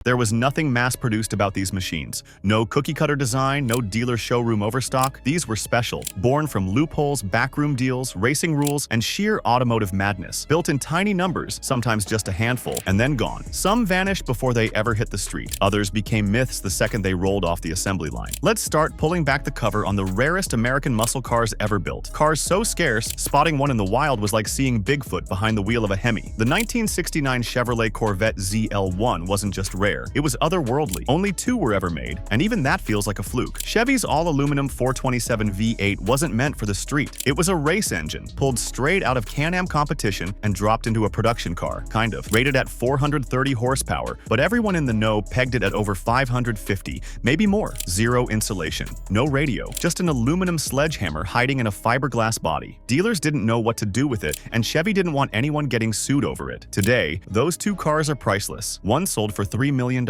There was nothing mass-produced about these machines. No cookie-cutter design, no dealer showroom overstock. These were special, born from loopholes, backroom deals, racing rules, and sheer automotive madness. Built in tiny numbers, sometimes just a handful, and then gone. Some vanished before they ever hit the street. Others became myths the second they rolled off the assembly line. Let's start pulling back the cover on the rarest American muscle cars ever built. Cars so scarce, spotting one in the wild was like seeing Bigfoot behind the wheel of a Hemi. The 1969 Chevrolet Corvette ZL1 wasn't just rare. It was otherworldly. Only 2 were ever made, and even that feels like a fluke. Chevy's all-aluminum 427 V8 wasn't meant for the street. It was a race engine, pulled straight out of Can-Am competition and dropped into a production car, kind of. Rated at 430 horsepower, but everyone in the know pegged it at over 550, maybe more. Zero insulation, no radio, just an aluminum sledgehammer hiding in a fiberglass body. Dealers didn't know what to do with it, and Chevy didn't want anyone getting sued over it. Today, those 2 cars are priceless. One sold for $3 million,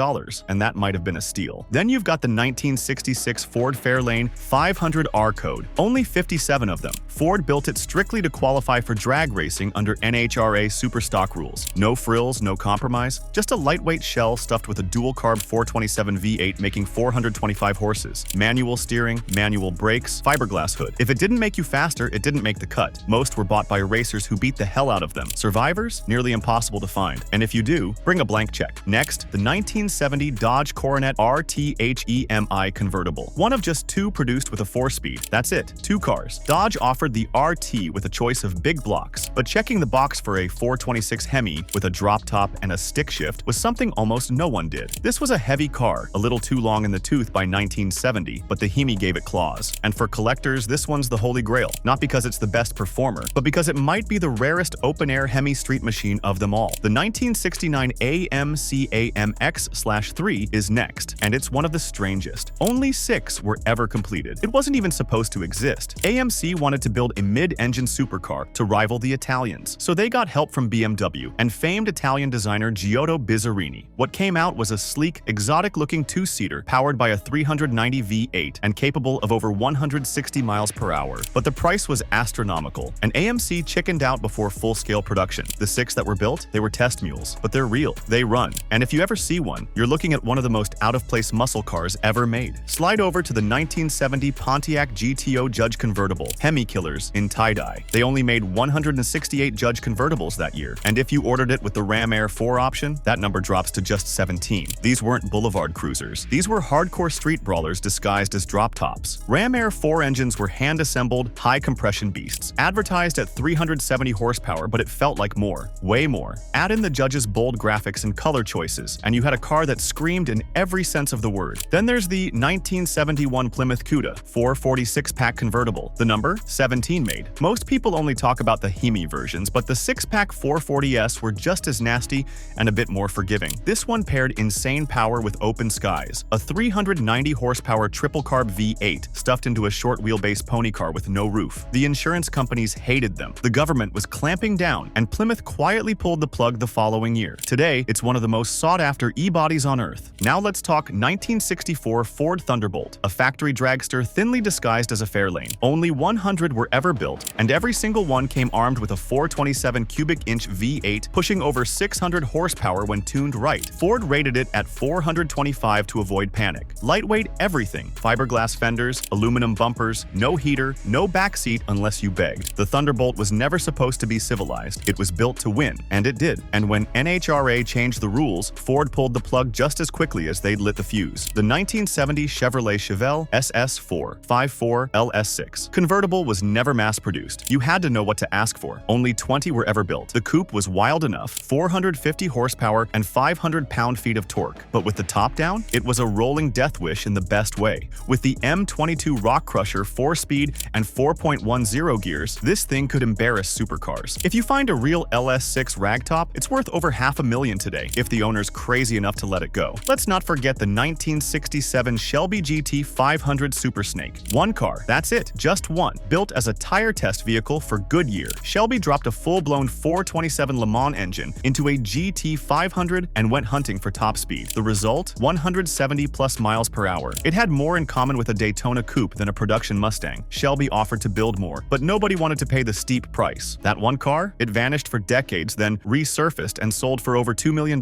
and that might have been a steal. Then you've got the 1966 Ford Fairlane 500R code. Only 57 of them. Ford built it strictly to qualify for drag racing under NHRA Superstock rules. No frills, no compromise, just a lightweight shell stuffed with a dual-carb 427 V8 making 425 horses. Manual steering, manual brakes, fiberglass hood. If it didn't make you faster, it didn't make the cut. Most were bought by racers who beat the hell out of them. Survivors? Nearly impossible to find. And if you do, bring a blank check. Next, the 1970 Dodge Coronet RTHEMI convertible. One of just 2 produced with a 4-speed. That's it. 2 cars. Dodge offered the RT with a choice of big blocks, but checking the box for a 426 Hemi with a drop top and a stick shift was something almost no one did. This was a heavy car, a little too long in the tooth by 1970, but the Hemi gave it claws. And for collectors, this one's the holy grail. Not because it's the best performer, but because it might be the rarest open-air Hemi street machine of them all. The 1969 AMC X/3 is next, and it's one of the strangest. Only 6 were ever completed. It wasn't even supposed to exist. AMC wanted to build a mid-engine supercar to rival the Italians, so they got help from BMW and famed Italian designer Giotto Bizzarini. What came out was a sleek, exotic-looking 2-seater powered by a 390 V8 and capable of over 160 miles per hour. But the price was astronomical, and AMC chickened out before full-scale production. The 6 that were built, they were test mules, but they're real. They run. And if you ever see one, you're looking at one of the most out-of-place muscle cars ever made. Slide over to the 1970 Pontiac GTO Judge convertible, Hemi killers in tie-dye. They only made 168 Judge convertibles that year, and if you ordered it with the Ram Air 4 option, that number drops to just 17. These weren't boulevard cruisers. These were hardcore street brawlers disguised as drop tops. Ram Air 4 engines were hand-assembled, high-compression beasts, advertised at 370 horsepower, but it felt like more, way more. Add in the Judge's bold graphics and color choices, and you had a car that screamed in every sense of the word. Then there's the 1971 Plymouth Cuda 446-pack convertible, the number 17 made. Most people only talk about the Hemi versions, but the 6-pack 440S were just as nasty and a bit more forgiving. This one paired insane power with open skies, a 390 horsepower triple-carb V8 stuffed into a short wheelbase pony car with no roof. The insurance companies hated them. The government was clamping down, and Plymouth quietly pulled the plug the following year. Today, it's one of the most sought-after e-bodies on Earth. Now let's talk 1964 Ford Thunderbolt, a factory dragster thinly disguised as a Fairlane. Only 100 were ever built, and every single one came armed with a 427 cubic inch V8 pushing over 600 horsepower when tuned right. Ford rated it at 425 to avoid panic. Lightweight everything, fiberglass fenders, aluminum bumpers, no heater, no backseat unless you begged. The Thunderbolt was never supposed to be civilized. It was built to win, and it did. And when NHRA changed the rules, Ford pulled the plug just as quickly as they'd lit the fuse. The 1970 Chevrolet Chevelle SS4 54 LS6 convertible was never mass-produced. You had to know what to ask for. Only 20 were ever built. The coupe was wild enough, 450 horsepower and 500 pound-feet of torque. But with the top down, it was a rolling death wish in the best way. With the M22 Rock Crusher 4-speed and 4.10 gears, this thing could embarrass supercars. If you find a real LS6 ragtop, it's worth over $500,000 today if the owner's crazy enough to let it go. Let's not forget the 1967 Shelby GT 500 Super Snake. One car, that's it, just one. Built as a tire test vehicle for Goodyear, Shelby dropped a full-blown 427 Le Mans engine into a GT 500 and went hunting for top speed. The result? 170 plus miles per hour. It had more in common with a Daytona coupe than a production Mustang. Shelby offered to build more, but nobody wanted to pay the steep price. That one car? It vanished for decades, then resurfaced and sold for over $2 million.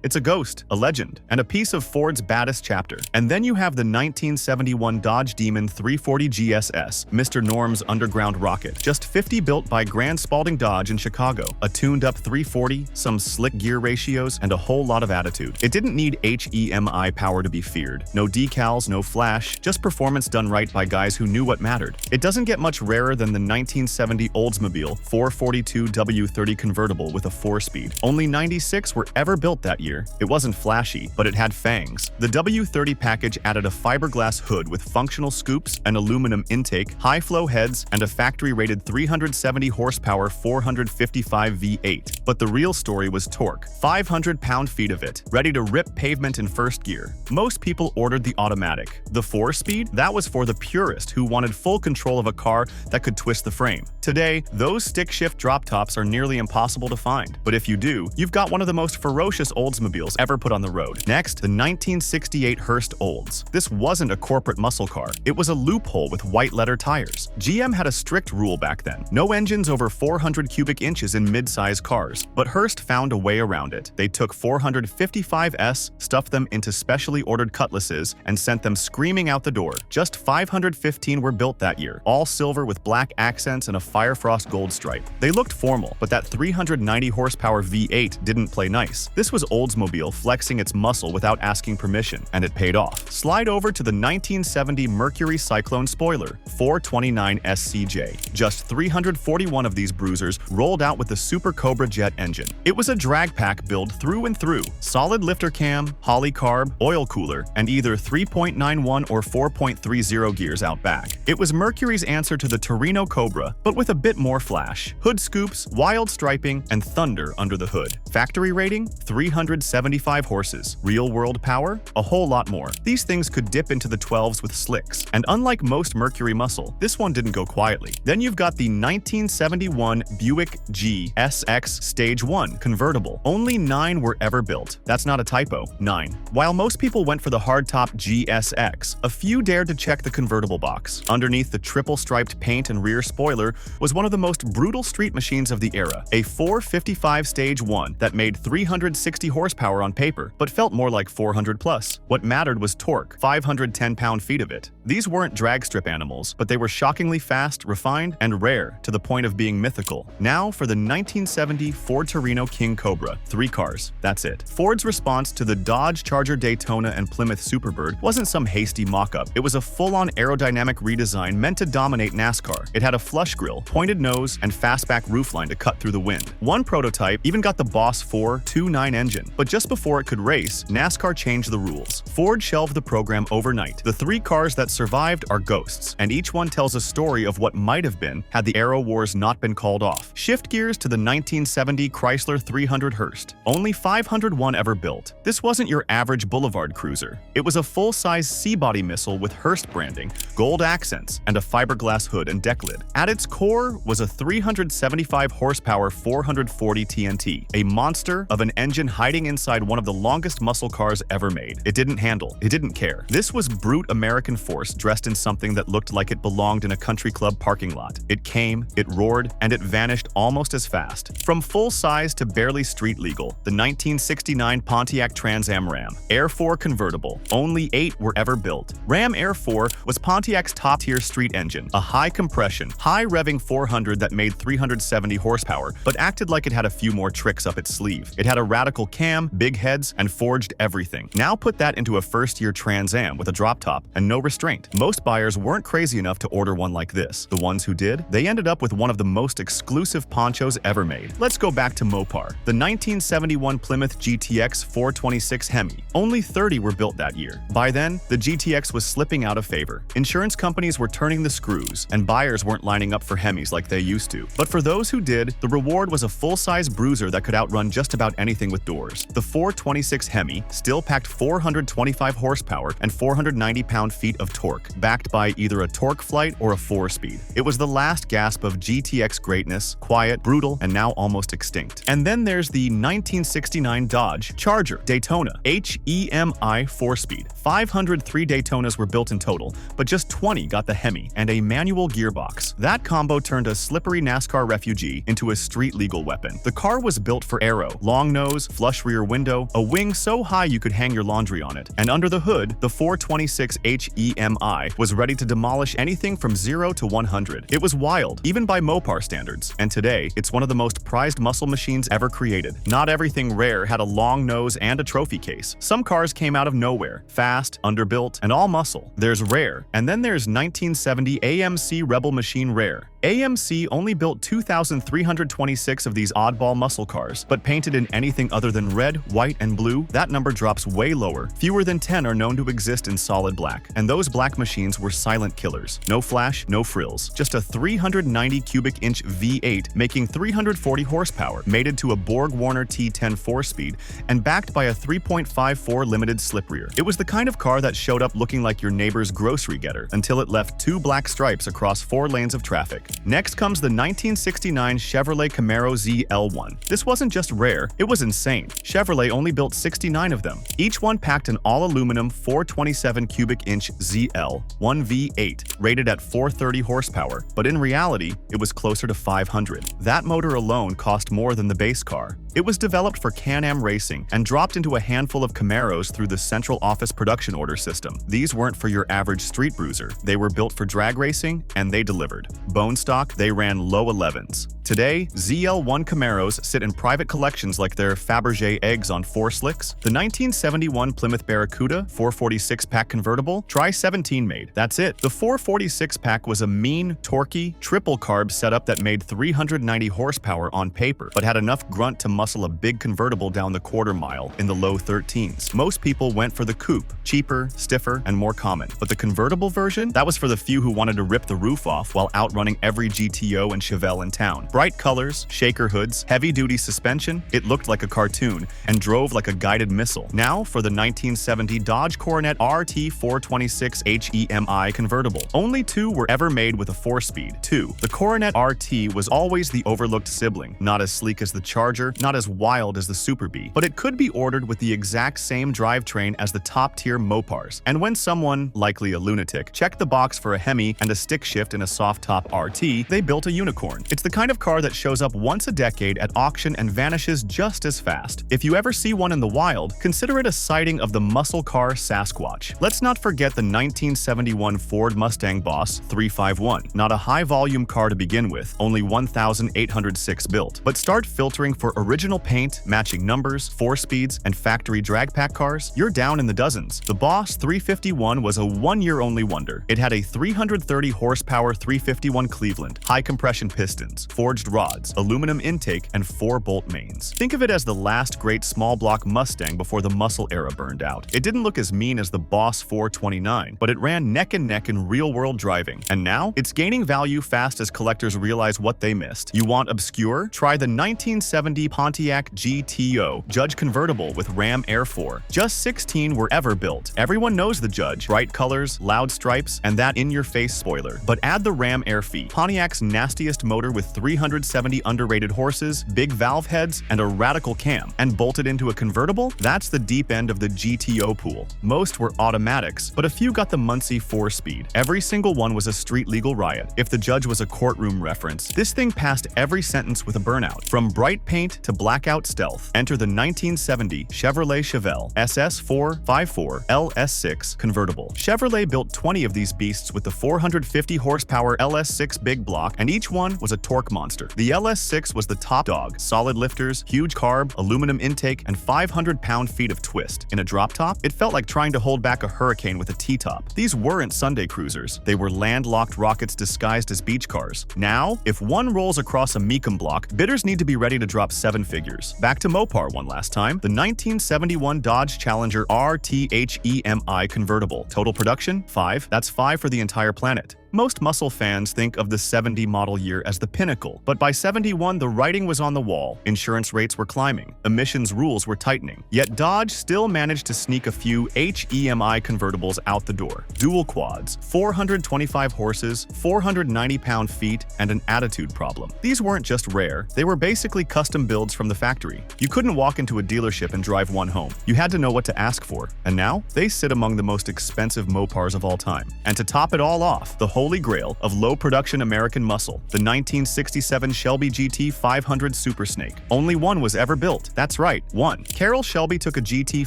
It's a ghost. Ghost, a legend, and a piece of Ford's baddest chapter. And then you have the 1971 Dodge Demon 340 GSS, Mr. Norm's underground rocket, just 50 built by Grand Spalding Dodge in Chicago, a tuned-up 340, some slick gear ratios, and a whole lot of attitude. It didn't need HEMI power to be feared. No decals, no flash, just performance done right by guys who knew what mattered. It doesn't get much rarer than the 1970 Oldsmobile 442 W30 convertible with a 4-speed. Only 96 were ever built that year. It wasn't flashy, but it had fangs. The W30 package added a fiberglass hood with functional scoops, an aluminum intake, high-flow heads, and a factory-rated 370 horsepower 455 V8. But the real story was torque. 500 pound-feet of it, ready to rip pavement in first gear. Most people ordered the automatic. The 4-speed? That was for the purist who wanted full control of a car that could twist the frame. Today, those stick-shift drop-tops are nearly impossible to find. But if you do, you've got one of the most ferocious Oldsmobiles ever put on the road. Next, the 1968 Hearst Olds. This wasn't a corporate muscle car. It was a loophole with white letter tires. GM had a strict rule back then. No engines over 400 cubic inches in mid-size cars. But Hearst found a way around it. They took 455S, stuffed them into specially ordered cutlasses, and sent them screaming out the door. Just 515 were built that year, all silver with black accents and a Firefrost gold stripe. They looked formal, but that 390 horsepower V8 didn't play nice. This was Oldsmobile flexing its muscle without asking permission, and it paid off. Slide over to the 1970 Mercury Cyclone spoiler, 429 SCJ. Just 341 of these bruisers rolled out with the Super Cobra jet engine. It was a drag pack build through and through. Solid lifter cam, Holley carb, oil cooler, and either 3.91 or 4.30 gears out back. It was Mercury's answer to the Torino Cobra, but with a bit more flash. Hood scoops, wild striping, and thunder under the hood. Factory rating? 375 horses. Real-world power? A whole lot more. These things could dip into the 12s with slicks, and unlike most Mercury muscle, this one didn't go quietly. Then you've got the 1971 Buick GSX Stage 1 convertible. Only 9 were ever built. That's not a typo, 9. While most people went for the hardtop GSX, a few dared to check the convertible box. Underneath the triple-striped paint and rear spoiler was one of the most brutal street machines of the era, a 455 Stage 1 that made 360 horsepower on paper, but felt more like 400 plus. What mattered was torque, 510 pound-feet of it. These weren't drag strip animals, but they were shockingly fast, refined, and rare to the point of being mythical. Now for the 1970 Ford Torino King Cobra. 3 cars, that's it. Ford's response to the Dodge Charger Daytona and Plymouth Superbird wasn't some hasty mock-up. It was a full-on aerodynamic redesign meant to dominate NASCAR. It had a flush grille, pointed nose, and fastback roofline to cut through the wind. One prototype even got the Boss 429 engine, but just before it could race, NASCAR changed the rules. Ford shelved the program overnight. The 3 cars that survived are ghosts, and each one tells a story of what might have been had the Aero Wars not been called off. Shift gears to the 1970 Chrysler 300 Hearst. Only 501 ever built. This wasn't your average boulevard cruiser. It was a full-size C-body missile with Hearst branding, gold accents, and a fiberglass hood and deck lid. At its core was a 375 horsepower 440 TNT, a monster of an engine hiding inside one of the longest muscle cars ever made. It didn't handle. It didn't care. This was brute American force dressed in something that looked like it belonged in a country club parking lot. It came, it roared, and it vanished almost as fast. From full size to barely street legal, the 1969 Pontiac Trans Am Ram. Air 4 convertible. Only 8 were ever built. Ram Air 4 was Pontiac's top-tier street engine, a high-compression, high-revving 400 that made 370 horsepower, but acted like it had a few more tricks up its sleeve. It had a radical cam, big heads, and forged everything. Now put that into a first-year Trans Am with a drop top and no restraint. Most buyers weren't crazy enough to order one like this. The ones who did, they ended up with one of the most exclusive ponchos ever made. Let's go back to Mopar. The 1971 Plymouth GTX 426 Hemi. Only 30 were built that year. By then, the GTX was slipping out of favor. Insurance companies were turning the screws, and buyers weren't lining up for Hemis like they used to. But for those who did, the reward was a full-size bruiser that could outrun just about anything with doors. The 426 Hemi still packed 425 horsepower and 490 pound-feet of torque, backed by either a torque flight or a 4-speed. It was the last gasp of GTX greatness, quiet, brutal, and now almost extinct. And then there's the 1969 Dodge Charger Daytona HEMI 4-speed. 503 Daytonas were built in total, but just 20 got the Hemi and a manual gearbox. That combo turned a slippery NASCAR refugee into a street-legal weapon. The car was built for aero, long nose, flush rear window, a wing so high you could hang your laundry on it. And under the hood, the 426 HEMI was ready to demolish anything from 0 to 100. It was wild, even by Mopar standards. And today, it's one of the most prized muscle machines ever created. Not everything rare had a long nose and a trophy case. Some cars came out of nowhere, fast, underbuilt, and all muscle. There's rare, and then there's 1970 AMC Rebel Machine Rare. AMC only built 2,326 of these oddball muscle cars, but painted in anything other than red, white, and blue, that number drops way lower. Fewer than 10 are known to exist in solid black, and those black machines were silent killers. No flash, no frills, just a 390 cubic inch V8 making 340 horsepower, mated to a Borg-Warner T10 4-speed, and backed by a 3.54 limited slip rear. It was the kind of car that showed up looking like your neighbor's grocery getter until it left 2 black stripes across 4 lanes of traffic. Next comes the 1969 Chevrolet Camaro ZL1. This wasn't just rare, it was insane. Chevrolet only built 69 of them. Each one packed an all-aluminum 427 cubic inch ZL 1V8, rated at 430 horsepower, but in reality, it was closer to 500. That motor alone cost more than the base car. It was developed for Can-Am racing and dropped into a handful of Camaros through the Central Office Production Order system. These weren't for your average street bruiser. They were built for drag racing, and they delivered. Bone stock, they ran low 11s. Today, ZL1 Camaros sit in private collections like their Fabergé eggs on 4 slicks. The 1971 Plymouth Barracuda 446-pack convertible, try 17 made. That's it. The 446-pack was a mean, torquey, triple-carb setup that made 390 horsepower on paper, but had enough grunt to muscle a big convertible down the quarter mile in the low 13s. Most people went for the coupe, cheaper, stiffer, and more common. But the convertible version, that was for the few who wanted to rip the roof off while outrunning every GTO and Chevelle in town. Bright colors, shaker hoods, heavy-duty suspension, it looked like a cartoon and drove like a guided missile. Now for the 1970 Dodge Coronet RT 426 HEMI convertible. Only 2 were ever made with a 4-speed. 2. The Coronet RT was always the overlooked sibling, not as sleek as the Charger, not as wild as the Super Bee, but it could be ordered with the exact same drivetrain as the top-tier Mopars. And when someone, likely a lunatic, checked the box for a Hemi and a stick shift in a soft-top RT, they built a unicorn. It's the kind of car that shows up once a decade at auction and vanishes just as fast. If you ever see one in the wild, consider it a sighting of the muscle car Sasquatch. Let's not forget the 1971 Ford Mustang Boss 351. Not a high-volume car to begin with, only 1,806 built. But start filtering for original paint, matching numbers, 4 speeds, and factory drag pack cars, you're down in the dozens. The Boss 351 was a 1-year-only wonder. It had a 330 horsepower 351 Cleveland, high-compression pistons, forged rods, aluminum intake, and 4-bolt mains. Think of it as the last great small-block Mustang before the muscle era burned out. It didn't look as mean as the Boss 429, but it ran neck and neck in real-world driving. And now, it's gaining value fast as collectors realize what they missed. You want obscure? Try the 1970 Pontiac GTO Judge convertible with Ram Air 4. Just 16 were ever built. Everyone knows the Judge. Bright colors, loud stripes, and that in-your-face spoiler. But add the Ram Air Fee, Pontiac's nastiest motor with 370 underrated horses, big valve heads, and a radical cam, and bolted into a convertible? That's the deep end of the GTO pool. Most were automatics, but a few got the Muncie 4-speed. Every single one was a street-legal riot. If the Judge was a courtroom reference, this thing passed every sentence with a burnout. From bright paint to blackout stealth, enter the 1970 Chevrolet Chevelle SS454 LS6 convertible. Chevrolet built 20 of these beasts with the 450 horsepower LS6 big block, and each one was a torque monster. The LS6 was the top dog, solid lifters, huge carb, aluminum intake, and 500 pound-feet of twist. In a drop top, it felt like trying to hold back a hurricane with a T-top. These weren't Sunday cruisers. They were landlocked rockets disguised as beach cars. Now, if one rolls across a Mecum block, bidders need to be ready to drop 7 figures. Back to Mopar one last time, the 1971 Dodge Challenger RT HEMI convertible. Total production, 5. That's 5 for the entire planet. Most muscle fans think of the 70 model year as the pinnacle, but by 71 the writing was on the wall, insurance rates were climbing, emissions rules were tightening. Yet Dodge still managed to sneak a few HEMI convertibles out the door. Dual quads, 425 horses, 490 pound-feet, and an attitude problem. These weren't just rare, they were basically custom builds from the factory. You couldn't walk into a dealership and drive one home. You had to know what to ask for. And now, they sit among the most expensive Mopars of all time. And to top it all off, the holy grail of low-production American muscle, the 1967 Shelby GT 500 Super Snake. Only one was ever built. That's right, one. Carroll Shelby took a GT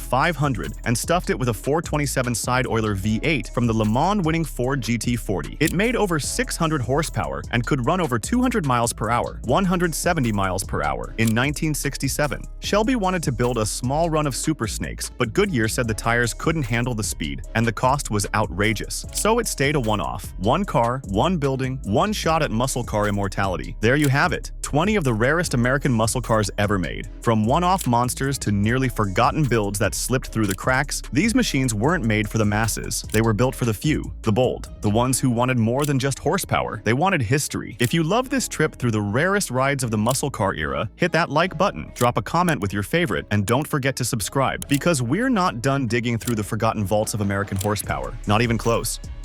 500 and stuffed it with a 427 side-oiler V8 from the Le Mans winning Ford GT40. It made over 600 horsepower and could run over 200 miles per hour, 170 miles per hour. In 1967, Shelby wanted to build a small run of Super Snakes, but Goodyear said the tires couldn't handle the speed, and the cost was outrageous. So it stayed a one-off. One car, one building, one shot at muscle car immortality. There you have it. 20 of the rarest American muscle cars ever made. From one-off monsters to nearly forgotten builds that slipped through the cracks, these machines weren't made for the masses. They were built for the few, the bold, the ones who wanted more than just horsepower. They wanted history. If you love this trip through the rarest rides of the muscle car era, hit that like button, drop a comment with your favorite, and don't forget to subscribe, because we're not done digging through the forgotten vaults of American horsepower. Not even close.